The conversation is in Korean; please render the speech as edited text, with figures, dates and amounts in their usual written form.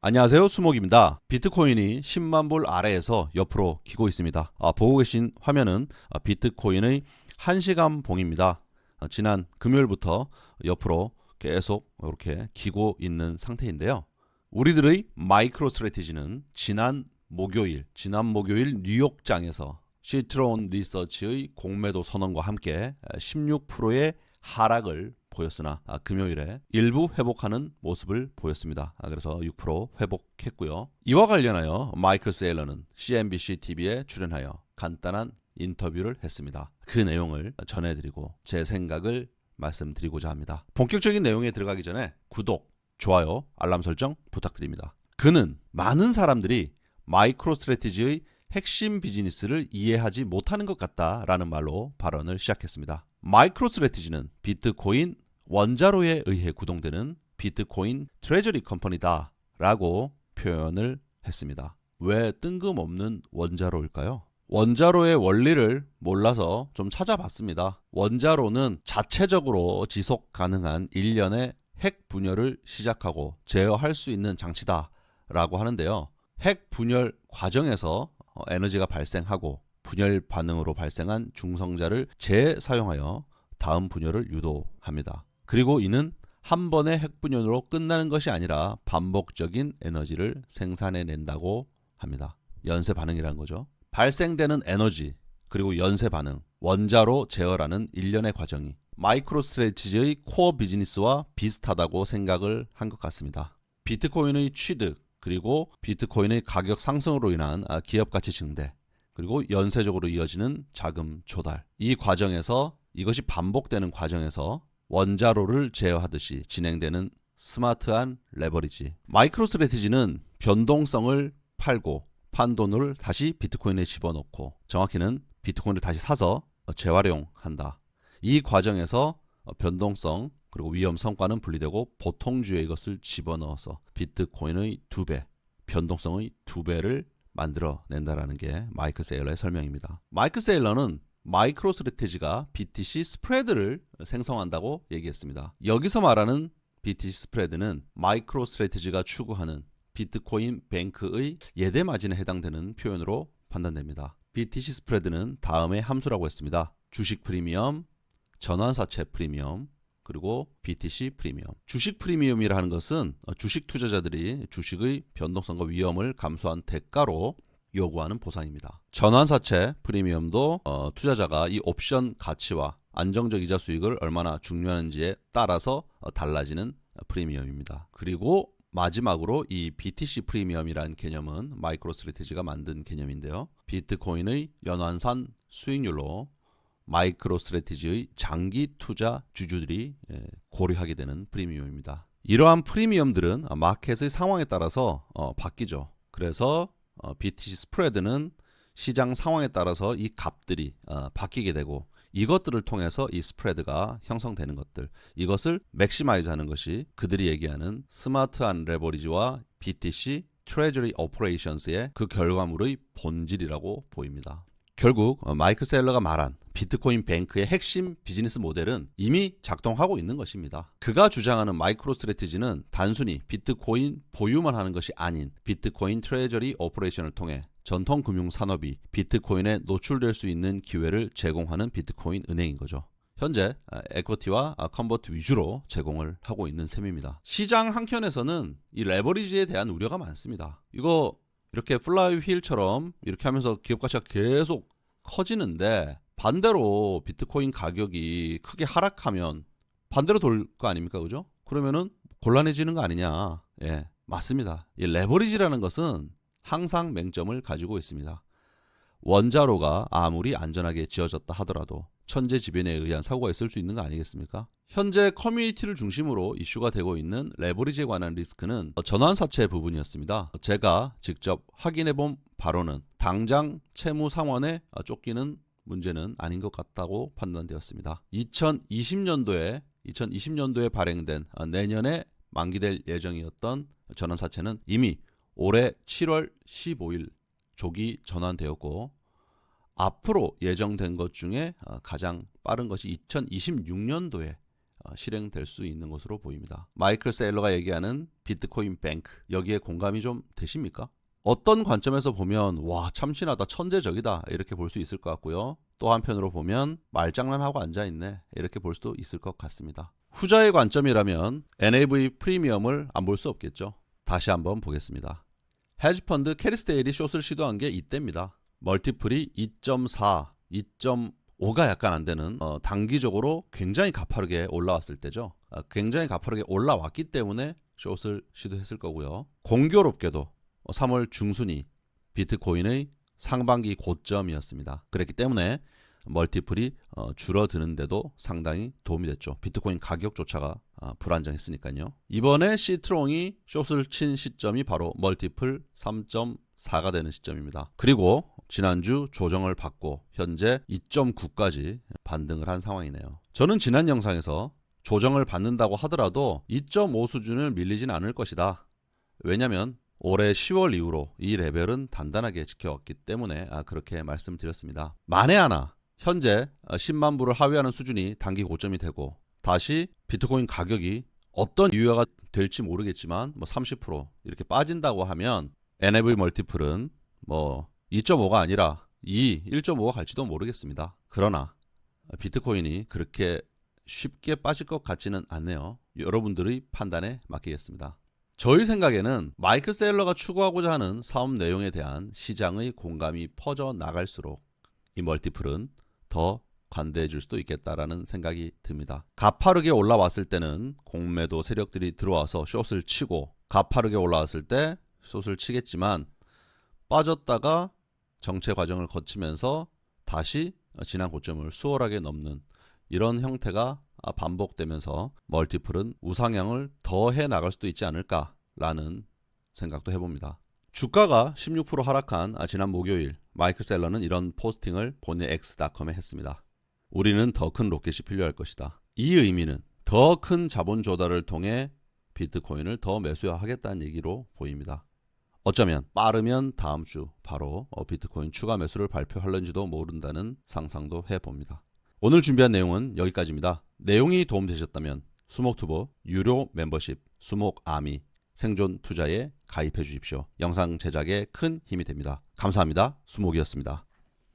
안녕하세요, 수목입니다. 비트코인이 10만 불 아래에서 옆으로 기고 있습니다. 보고 계신 화면은 비트코인의 1시간 봉입니다. 지난 금요일부터 옆으로 계속 이렇게 기고 있는 상태인데요. 우리들의 마이크로 스트래티지는 지난 목요일 뉴욕장에서 시트론 리서치의 공매도 선언과 함께 16%의 하락을 보였으나 금요일에 일부 회복하는 모습을 보였습니다. 그래서 6% 회복했고요. 이와 관련하여 마이클 세일러는 CNBC TV에 출연하여 간단한 인터뷰를 했습니다. 그 내용을 전해드리고 제 생각을 말씀드리고자 합니다. 본격적인 내용에 들어가기 전에 구독, 좋아요, 알람 설정 부탁드립니다. 그는 많은 사람들이 마이크로 스트래티지의 핵심 비즈니스를 이해하지 못하는 것 같다라는 말로 발언을 시작했습니다. 마이크로 스트래티지는 비트코인 원자로에 의해 구동되는 비트코인 트레저리 컴퍼니다 라고 표현을 했습니다. 왜 뜬금없는 원자로일까요? 원자로의 원리를 몰라서 좀 찾아봤습니다. 원자로는 자체적으로 지속 가능한 일련의 핵 분열을 시작하고 제어할 수 있는 장치다 라고 하는데요. 핵 분열 과정에서 에너지가 발생하고 분열 반응으로 발생한 중성자를 재사용하여 다음 분열을 유도합니다. 그리고 이는 한 번의 핵분열로 끝나는 것이 아니라 반복적인 에너지를 생산해낸다고 합니다. 연쇄 반응이라는 거죠. 발생되는 에너지 그리고 연쇄 반응, 원자로 제어라는 일련의 과정이 마이크로 스트래티지의 코어 비즈니스와 비슷하다고 생각을 한 것 같습니다. 비트코인의 취득 그리고 비트코인의 가격 상승으로 인한 기업 가치 증대 그리고 연쇄적으로 이어지는 자금 조달, 이 과정에서 이것이 반복되는 과정에서 원자로를 제어하듯이 진행되는 스마트한 레버리지. 마이크로 스트래티지는 변동성을 팔고 판 돈을 다시 비트코인에 집어넣고, 정확히는 비트코인을 다시 사서 재활용한다. 이 과정에서 변동성 그리고 위험 성과는 분리되고 보통주에 이것을 집어넣어서 비트코인의 2배, 변동성의 2배를 만들어낸다라는 게 마이클 세일러의 설명입니다. 마이클 세일러는 마이크로 스트래티지가 BTC 스프레드를 생성한다고 얘기했습니다. 여기서 말하는 BTC 스프레드는 마이크로 스트래티지가 추구하는 비트코인 뱅크의 예대 마진에 해당되는 표현으로 판단됩니다. BTC 스프레드는 다음의 함수라고 했습니다. 주식 프리미엄, 전환사채 프리미엄, 그리고 BTC 프리미엄. 주식 프리미엄이라는 것은 주식 투자자들이 주식의 변동성과 위험을 감수한 대가로 요구하는 보상입니다. 전환사채 프리미엄도 투자자가 이 옵션 가치와 안정적 이자 수익을 얼마나 중요한지에 따라서 달라지는 프리미엄입니다. 그리고 마지막으로 이 BTC 프리미엄이라는 개념은 마이크로 스트래티지가 만든 개념인데요. 비트코인의 연환산 수익률로 마이크로 스트래티지의 장기 투자 주주들이 고려하게 되는 프리미엄입니다. 이러한 프리미엄들은 마켓의 상황에 따라서 바뀌죠. 그래서 BTC 스프레드는 시장 상황에 따라서 이 값들이 바뀌게 되고, 이것들을 통해서 이 스프레드가 형성되는 것들, 이것을 맥시마이즈 하는 것이 그들이 얘기하는 스마트한 레버리지와 BTC 트레저리 오퍼레이션스의 그 결과물의 본질이라고 보입니다. 결국 마이클 세일러가 말한 비트코인 뱅크의 핵심 비즈니스 모델은 이미 작동하고 있는 것입니다. 그가 주장하는 마이크로 스트래티지는 단순히 비트코인 보유만 하는 것이 아닌 비트코인 트레저리 오퍼레이션을 통해 전통 금융 산업이 비트코인에 노출될 수 있는 기회를 제공하는 비트코인 은행인 거죠. 현재 에쿼티와 컨버트 위주로 제공을 하고 있는 셈입니다. 시장 한켠에서는 이 레버리지에 대한 우려가 많습니다. 이거 이렇게 플라이 휠처럼 이렇게 하면서 기업 가치가 계속 커지는데, 반대로 비트코인 가격이 크게 하락하면 반대로 돌 거 아닙니까? 그죠? 그러면은 곤란해지는 거 아니냐? 예, 맞습니다. 이 레버리지라는 것은 항상 맹점을 가지고 있습니다. 원자로가 아무리 안전하게 지어졌다 하더라도 천재지변에 의한 사고가 있을 수 있는 거 아니겠습니까? 현재 커뮤니티를 중심으로 이슈가 되고 있는 레버리지에 관한 리스크는 전환사채 부분이었습니다. 제가 직접 확인해본 바로는 당장 채무 상환에 쫓기는 문제는 아닌 것 같다고 판단되었습니다. 2020년도에 발행된 내년에 만기될 예정이었던 전환사채는 이미 올해 7월 15일 조기 전환되었고, 앞으로 예정된 것 중에 가장 빠른 것이 2026년도에 실행될 수 있는 것으로 보입니다. 마이클 세일러가 얘기하는 비트코인 뱅크, 여기에 공감이 좀 되십니까? 어떤 관점에서 보면 와 참신하다, 천재적이다 이렇게 볼 수 있을 것 같고요. 또 한편으로 보면 말장난하고 앉아있네 이렇게 볼 수도 있을 것 같습니다. 후자의 관점이라면 NAV 프리미엄을 안 볼 수 없겠죠. 다시 한번 보겠습니다. 헤지펀드 캐리스테일이 숏을 시도한 게 이때입니다. 멀티플이 2.4, 2.5가 약간 안 되는 단기적으로 굉장히 가파르게 올라왔을 때죠. 굉장히 가파르게 올라왔기 때문에 숏을 시도했을 거고요. 공교롭게도 3월 중순이 비트코인의 상반기 고점이었습니다. 그렇기 때문에 멀티플이 줄어드는데도 상당히 도움이 됐죠. 비트코인 가격조차가 불안정했으니까요. 이번에 시트롱이 숏을 친 시점이 바로 멀티플 3.4가 되는 시점입니다. 그리고 지난주 조정을 받고 현재 2.9까지 반등을 한 상황이네요. 저는 지난 영상에서 조정을 받는다고 하더라도 2.5 수준을 밀리진 않을 것이다. 왜냐하면 올해 10월 이후로 이 레벨은 단단하게 지켜왔기 때문에 그렇게 말씀드렸습니다. 만에 하나 현재 10만 불을 하회하는 수준이 단기 고점이 되고 다시 비트코인 가격이 어떤 이유가 될지 모르겠지만 30% 이렇게 빠진다고 하면 NAV 멀티플은 2.5가 아니라 1.5가 갈지도 모르겠습니다. 그러나 비트코인이 그렇게 쉽게 빠질 것 같지는 않네요. 여러분들의 판단에 맡기겠습니다. 저희 생각에는 마이클 세일러가 추구하고자 하는 사업 내용에 대한 시장의 공감이 퍼져 나갈수록 이 멀티플은 더 관대해 줄 수도 있겠다라는 생각이 듭니다. 가파르게 올라왔을 때는 공매도 세력들이 들어와서 숏을 치고 가파르게 올라왔을 때 숏을 치겠지만 빠졌다가 정체 과정을 거치면서 다시 지난 고점을 수월하게 넘는 이런 형태가 반복되면서 멀티플은 우상향을 더 해 나갈 수도 있지 않을까라는 생각도 해봅니다. 주가가 16% 하락한 지난 목요일 마이클 셀러는 이런 포스팅을 본인의 X.com에 했습니다. 우리는 더 큰 로켓이 필요할 것이다. 이 의미는 더 큰 자본 조달을 통해 비트코인을 더 매수하겠다는 얘기로 보입니다. 어쩌면 빠르면 다음 주 바로 비트코인 추가 매수를 발표할는지도 모른다는 상상도 해봅니다. 오늘 준비한 내용은 여기까지입니다. 내용이 도움되셨다면 수목투보 유료 멤버십 수목아미 생존 투자에 가입해 주십시오. 영상 제작에 큰 힘이 됩니다. 감사합니다. 수목이었습니다.